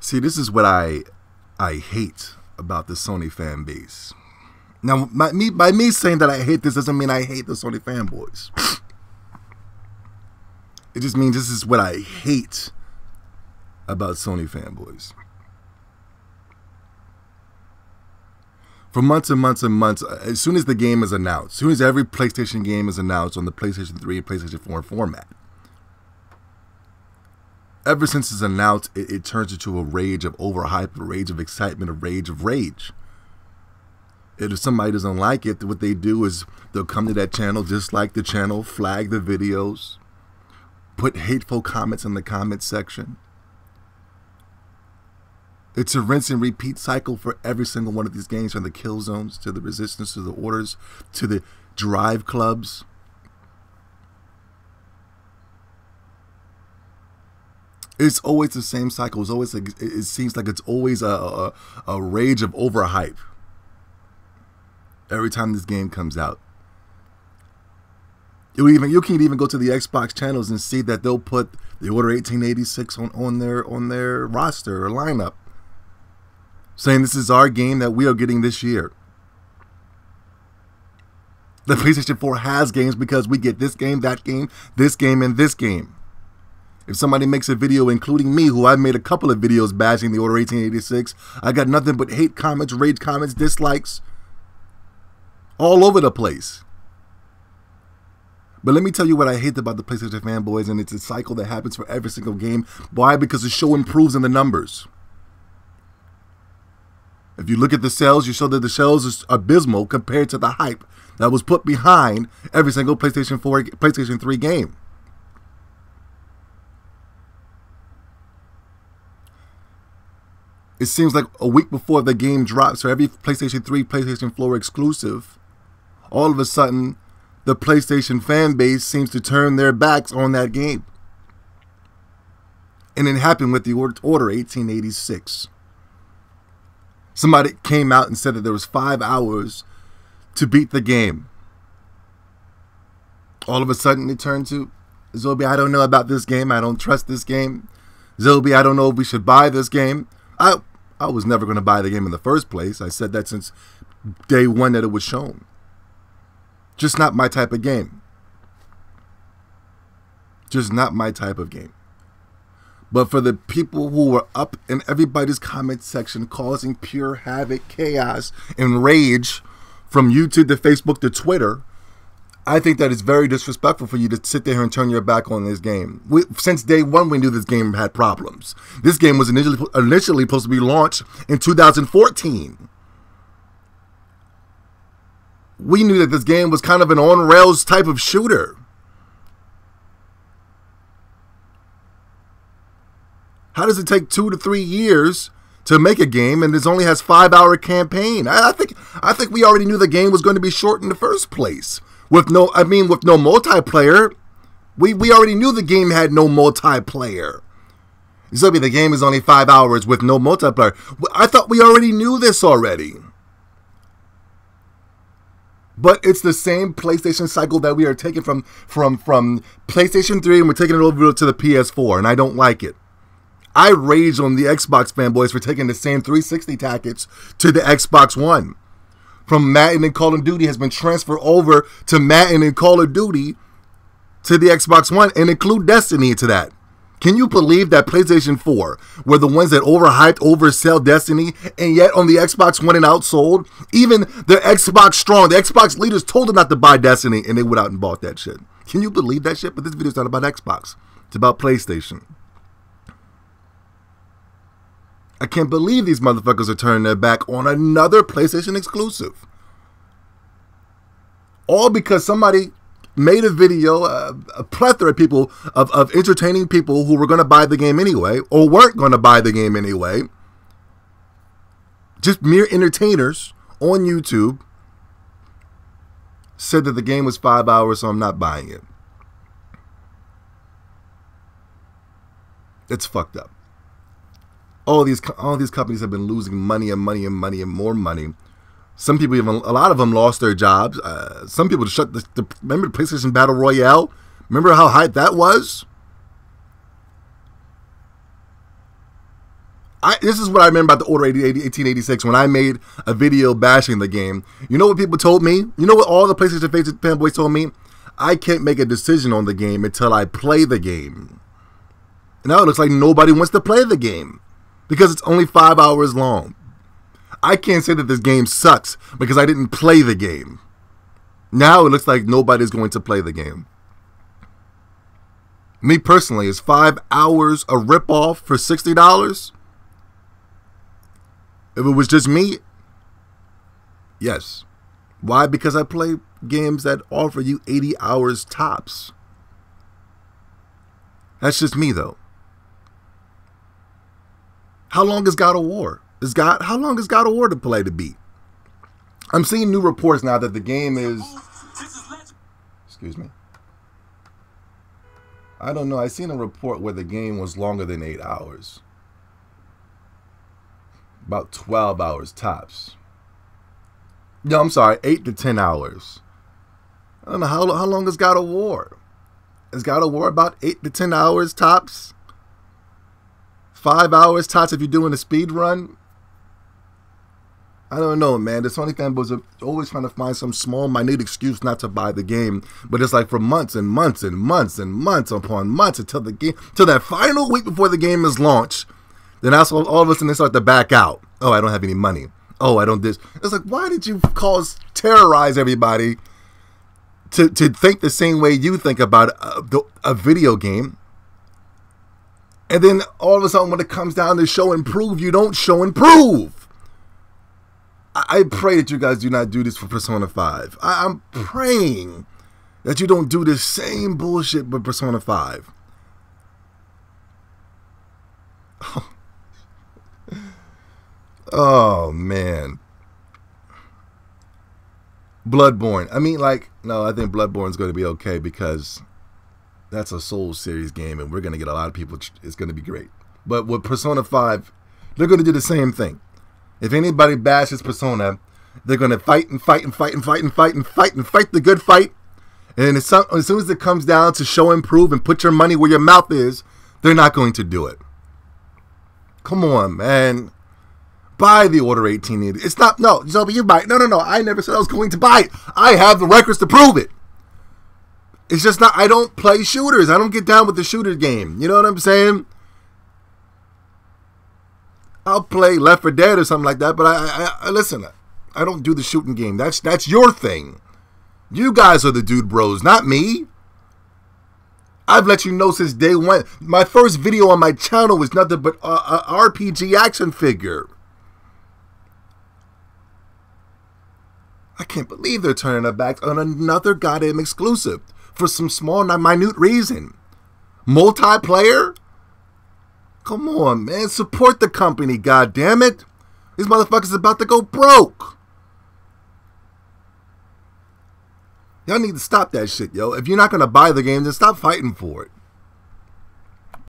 See, this is what I hate about the Sony fan base. Now, by me saying that I hate this doesn't mean I hate the Sony fanboys. It just means this is what I hate about Sony fanboys. For months and months and months, as soon as the game is announced, as soon as every PlayStation game is announced on the PlayStation 3 and PlayStation 4 format, ever since it's announced, it turns into a rage of overhype, a rage of excitement, a rage of rage. And if somebody doesn't like it, what they do is they'll come to that channel, dislike the channel, flag the videos, put hateful comments in the comment section. It's a rinse and repeat cycle for every single one of these games, from the kill zones to the resistance to the orders to the drive clubs. It's always the same cycle. It's always it seems like it's always a rage of overhype every time this game comes out. You can even go to the Xbox channels and see that they'll put the Order 1886 on their roster or lineup, saying this is our game that we are getting this year. The PlayStation 4 has games because we get this game, that game, this game, and this game. If somebody makes a video, including me, who I've made a couple of videos bashing the Order 1886, I got nothing but hate comments, rage comments, dislikes, all over the place. But let me tell you what I hate about the PlayStation fanboys, and it's a cycle that happens for every single game. Why? Because the show improves in the numbers. If you look at the sales, you show that the sales is abysmal compared to the hype that was put behind every single PlayStation 4, PlayStation 3 game. It seems like a week before the game drops for every PlayStation 3, PlayStation 4 exclusive, all of a sudden, the PlayStation fan base seems to turn their backs on that game. And it happened with the Order 1886. Somebody came out and said that there was 5 hours to beat the game. All of a sudden, it turned to, Zobi, I don't know about this game. I don't trust this game. Zobi, I don't know if we should buy this game. I was never going to buy the game in the first place. I said that since day one that it was shown. Just not my type of game. Just not my type of game. But for the people who were up in everybody's comment section causing pure havoc, chaos, and rage from YouTube to Facebook to Twitter, I think that it's very disrespectful for you to sit there and turn your back on this game. Since day one, we knew this game had problems. This game was initially supposed to be launched in 2014. We knew that this game was kind of an on-rails type of shooter. How does it take 2 to 3 years to make a game and this only has 5-hour campaign? I think we already knew the game was going to be short in the first place. With no multiplayer. We already knew the game had no multiplayer. So the game is only 5 hours with no multiplayer. I thought we already knew this already. But it's the same PlayStation cycle that we are taking from PlayStation 3 and we're taking it over to the PS4, and I don't like it. I rage on the Xbox fanboys for taking the same 360 tactics to the Xbox One. From Madden and Call of Duty has been transferred over to Madden and Call of Duty to the Xbox One, and include Destiny into that. Can you believe that PlayStation 4 were the ones that overhyped, oversell Destiny, and yet on the Xbox One and outsold? Even the Xbox Strong, the Xbox leaders told them not to buy Destiny, and they went out and bought that shit. Can you believe that shit? But this video is not about Xbox. It's about PlayStation. I can't believe these motherfuckers are turning their back on another PlayStation exclusive. All because somebody made a video, a plethora of people, of entertaining people who were going to buy the game anyway, or weren't going to buy the game anyway. Just mere entertainers on YouTube said that the game was 5 hours, so I'm not buying it. It's fucked up. All these companies have been losing money and money and money and more money. Some people, even a lot of them, lost their jobs. Some people shut remember the PlayStation Battle Royale? Remember how hyped that was? This is what I remember about the Order 1886 when I made a video bashing the game. You know what people told me? You know what all the PlayStation fanboys told me? I can't make a decision on the game until I play the game. Now it looks like nobody wants to play the game because it's only 5 hours long. I can't say that this game sucks because I didn't play the game. Now it looks like nobody's going to play the game. Me personally, is 5 hours a ripoff for $60? If it was just me, yes. Why? Because I play games that offer you 80 hours tops. That's just me, though. How long is God of War? How long is God of War to play to beat? I'm seeing new reports now that the game is... Excuse me. I don't know. I seen a report where the game was longer than 8 hours. About 12 hours tops. No, I'm sorry, 8 to 10 hours. I don't know how long is God of War. Is God of War about 8 to 10 hours tops? 5 hours tops if you're doing a speed run? I don't know, man. The Sony fanboys are always trying to find some small, minute excuse not to buy the game. But it's like for months and months and months and months upon months until that final week before the game is launched. Then all of a sudden they start to back out. Oh, I don't have any money. Oh, I don't this. It's like, why did you terrorize everybody to think the same way you think about a video game? And then all of a sudden when it comes down to show and prove, you don't show and prove. I pray that you guys do not do this for Persona 5. I'm praying that you don't do the same bullshit with Persona 5. Oh, man. Bloodborne. I mean, like, no, I think Bloodborne's going to be okay because that's a Souls series game and we're going to get a lot of people. It's going to be great. But with Persona 5, they're going to do the same thing. If anybody bashes Persona, they're going to fight and fight and fight and fight and fight and fight and fight the good fight. And as soon as it comes down to show and prove and put your money where your mouth is, they're not going to do it. Come on, man. Buy the Order 1880. It's not, no, Zoe, you buy it. No. I never said I was going to buy it. I have the records to prove it. It's just not, I don't play shooters. I don't get down with the shooter game. You know what I'm saying? I'll play Left 4 Dead or something like that, but I listen, I don't do the shooting game. That's your thing. You guys are the dude bros, not me. I've let you know since day one. My first video on my channel was nothing but a RPG action figure. I can't believe they're turning their backs on another goddamn exclusive for some small, minute reason. Multiplayer? Come on, man. Support the company, goddammit. These motherfuckers about to go broke. Y'all need to stop that shit, yo. If you're not going to buy the game, then stop fighting for it.